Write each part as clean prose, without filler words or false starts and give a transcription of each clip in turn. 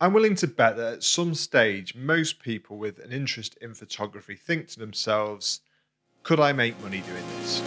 I'm willing to bet that at some stage, most people with an interest in photography think to themselves, could I make money doing this?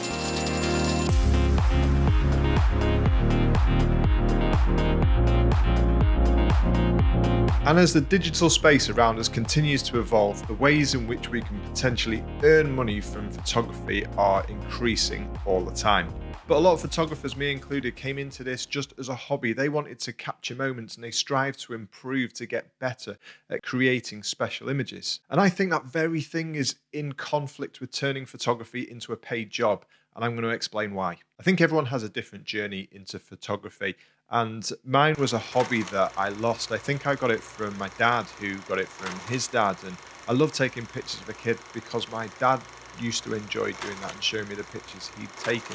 And as the digital space around us continues to evolve, the ways in which we can potentially earn money from photography are increasing all the time. But a lot of photographers, me included, came into this just as a hobby. They wanted to capture moments and they strive to improve to get better at creating special images. And I think that very thing is in conflict with turning photography into a paid job. And I'm going to explain why. I think everyone has a different journey into photography. And mine was a hobby that I lost. I think I got it from my dad, who got it from his dad. And I love taking pictures of a kid because my dad used to enjoy doing that and showing me the pictures he'd taken.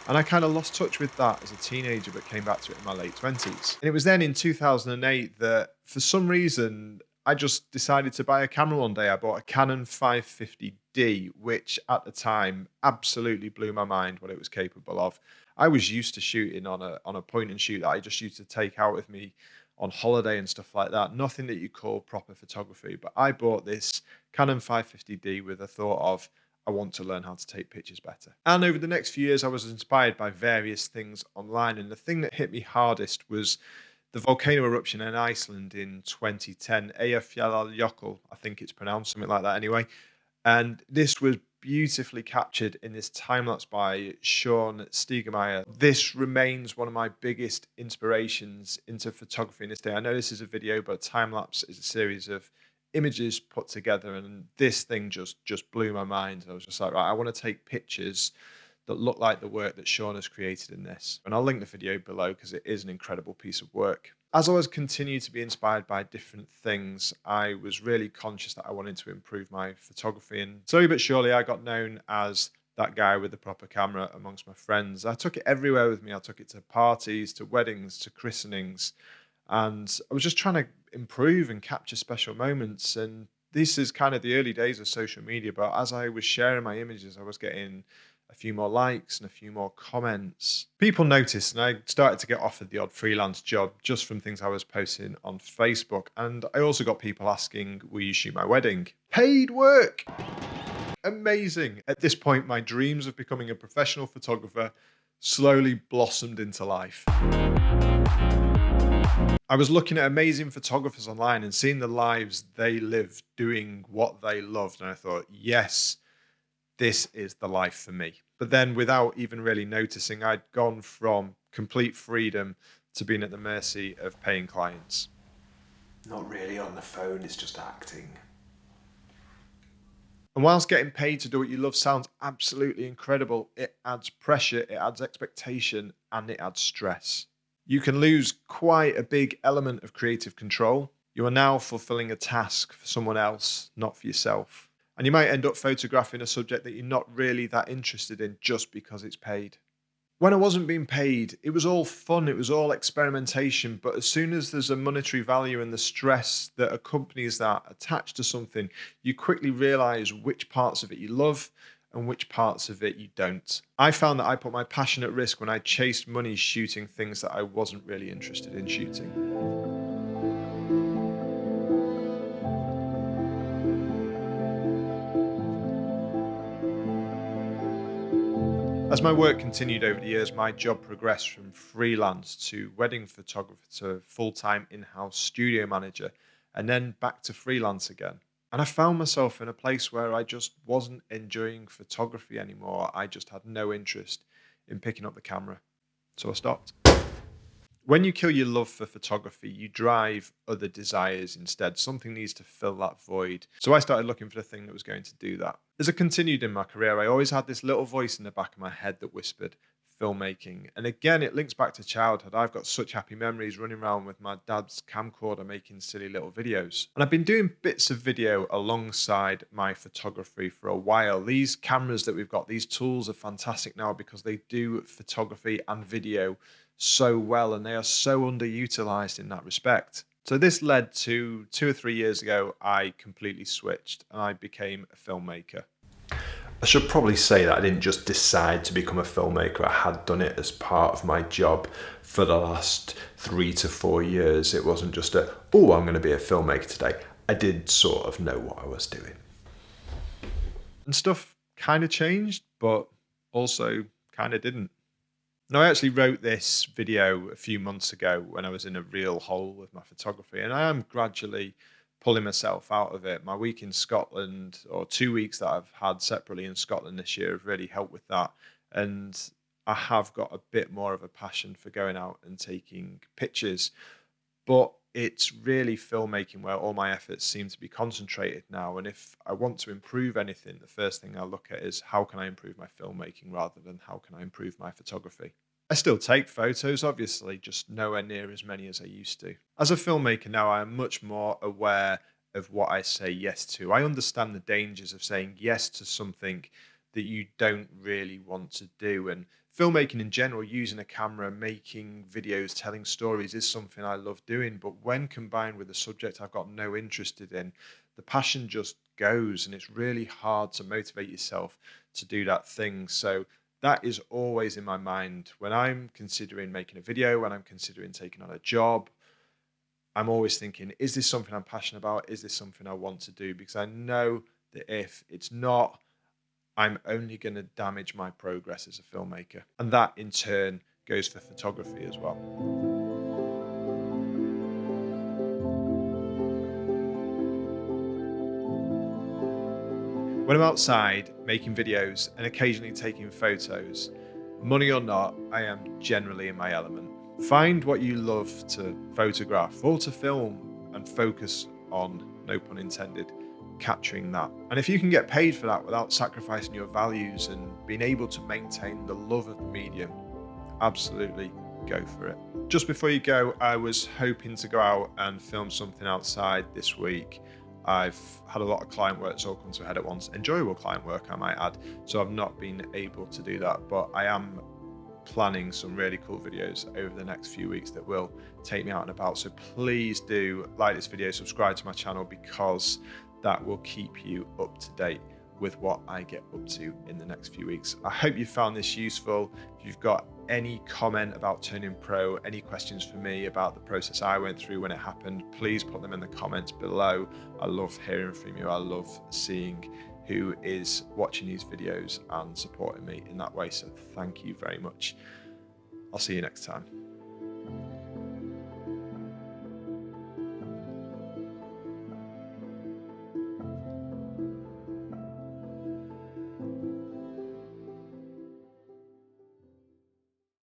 And I kind of lost touch with that as a teenager, but came back to it in my late 20s. And it was then in 2008 that for some reason, I just decided to buy a camera one day. I bought a Canon 550D, which at the time absolutely blew my mind what it was capable of. I was used to shooting on a point and shoot that I just used to take out with me on holiday and stuff like that. Nothing that you call proper photography. But I bought this Canon 550D with a thought of, I want to learn how to take pictures better. And over the next few years, I was inspired by various things online. And the thing that hit me hardest was the volcano eruption in Iceland in 2010. Eyjafjallajökull, I think it's pronounced something like that anyway. And this was beautifully captured in this time-lapse by Sean Stiegemeyer. This remains one of my biggest inspirations into photography in this day. I know this is a video, but time-lapse is a series of images put together, and this thing just blew my mind. I was just like, right, I want to take pictures that look like the work that Sean has created in this. And I'll link the video below because it is an incredible piece of work. As I was continuing to be inspired by different things, I was really conscious that I wanted to improve my photography. And slowly but surely, I got known as that guy with the proper camera amongst my friends. I took it everywhere with me. I took it to parties, to weddings, to christenings. And I was just trying to improve and capture special moments. And this is kind of the early days of social media. But as I was sharing my images, I was getting a few more likes and a few more comments. People noticed, and I started to get offered the odd freelance job just from things I was posting on Facebook. And I also got people asking, will you shoot my wedding? Paid work! Amazing. At this point, my dreams of becoming a professional photographer slowly blossomed into life. I was looking at amazing photographers online and seeing the lives they lived doing what they loved. And I thought, yes, this is the life for me. But then without even really noticing, I'd gone from complete freedom to being at the mercy of paying clients. Not really on the phone, it's just acting. And whilst getting paid to do what you love sounds absolutely incredible, it adds pressure, it adds expectation, and it adds stress. You can lose quite a big element of creative control. You are now fulfilling a task for someone else, not for yourself. And you might end up photographing a subject that you're not really that interested in just because it's paid. When I wasn't being paid, it was all fun, it was all experimentation. But as soon as there's a monetary value and the stress that accompanies that attached to something, you quickly realize which parts of it you love and which parts of it you don't. I found that I put my passion at risk when I chased money shooting things that I wasn't really interested in shooting. As my work continued over the years, my job progressed from freelance to wedding photographer to full-time in-house studio manager, and then back to freelance again. And I found myself in a place where I just wasn't enjoying photography anymore. I just had no interest in picking up the camera. So I stopped. When you kill your love for photography, you drive other desires instead. Something needs to fill that void. So I started looking for the thing that was going to do that. As I continued in my career, I always had this little voice in the back of my head that whispered, filmmaking. And again, it links back to childhood. I've got such happy memories running around with my dad's camcorder making silly little videos. And I've been doing bits of video alongside my photography for a while. These cameras that we've got, these tools are fantastic now because they do photography and video so well, and they are so underutilized in that respect. So this led to 2 or 3 years ago, I completely switched and I became a filmmaker. I should probably say that I didn't just decide to become a filmmaker. I had done it as part of my job for the last 3 to 4 years. It wasn't just I'm going to be a filmmaker today. I did sort of know what I was doing. And stuff kind of changed, but also kind of didn't. Now, I actually wrote this video a few months ago when I was in a real hole with my photography, and I am gradually pulling myself out of it. My week in Scotland, or 2 weeks that I've had separately in Scotland this year, have really helped with that. And I have got a bit more of a passion for going out and taking pictures. But it's really filmmaking where all my efforts seem to be concentrated now. And if I want to improve anything, the first thing I look at is how can I improve my filmmaking rather than how can I improve my photography. I still take photos, obviously, just nowhere near as many as I used to. As a filmmaker now, I am much more aware of what I say yes to. I understand the dangers of saying yes to something that you don't really want to do. And filmmaking in general, using a camera, making videos, telling stories is something I love doing. But when combined with a subject I've got no interest in, the passion just goes, and it's really hard to motivate yourself to do that thing. So that is always in my mind when I'm considering making a video, when I'm considering taking on a job. I'm always thinking, is this something I'm passionate about? Is this something I want to do? Because I know that if it's not, I'm only going to damage my progress as a filmmaker. And that in turn goes for photography as well. When I'm outside making videos and occasionally taking photos, money or not, I am generally in my element. Find what you love to photograph or to film and focus on, no pun intended, capturing that. And if you can get paid for that without sacrificing your values and being able to maintain the love of the medium, absolutely go for it. Just before you go, I was hoping to go out and film something outside this week. I've had a lot of client work that's all come to a head at once. Enjoyable client work, I might add. So I've not been able to do that, but I am planning some really cool videos over the next few weeks that will take me out and about. So please do like this video, subscribe to my channel, because that will keep you up to date with what I get up to in the next few weeks. I hope you found this useful. If you've got any comment about turning pro, any questions for me about the process I went through when it happened, please put them in the comments below. I love hearing from you. I love seeing who is watching these videos and supporting me in that way. So thank you very much. I'll see you next time.